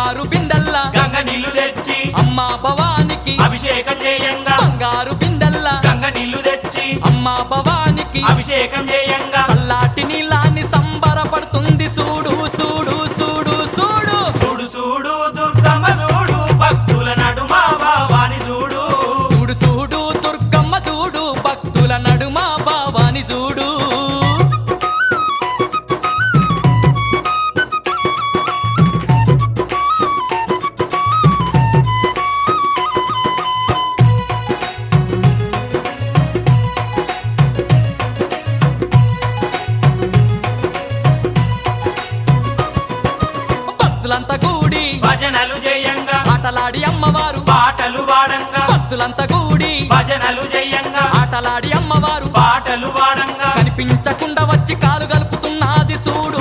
బంగారు బిందెల్లా గంగ నీళ్లు తెచ్చి అమ్మా భవానికి అభిషేకం చేయంగా బంగారు బిందెల్లా గంగ నీళ్లు తెచ్చి అమ్మా భవానికి అభిషేకం చేయంగా చల్లాటి నీళ్ళాన్ని సంబరపడుతుంది చూడు చూడు చూడు చూడు చూడు చూడు దుర్గమ్మ చూడు భక్తుల నడుమ భావాని చూడు చూడు చూడు దుర్గమ్మ చూడు భక్తుల నడుమ భావాని చూడు భక్తులంతా కూడి భజనలు చేయంగా ఆటలాడి అమ్మవారు పాటలు వాడంగా భక్తులంతా కూడి భజనలు చేయంగా ఆటలాడి అమ్మవారు పాటలు వాడంగా కనిపించకుండా వచ్చి కాలు గలుపుతున్నది చూడు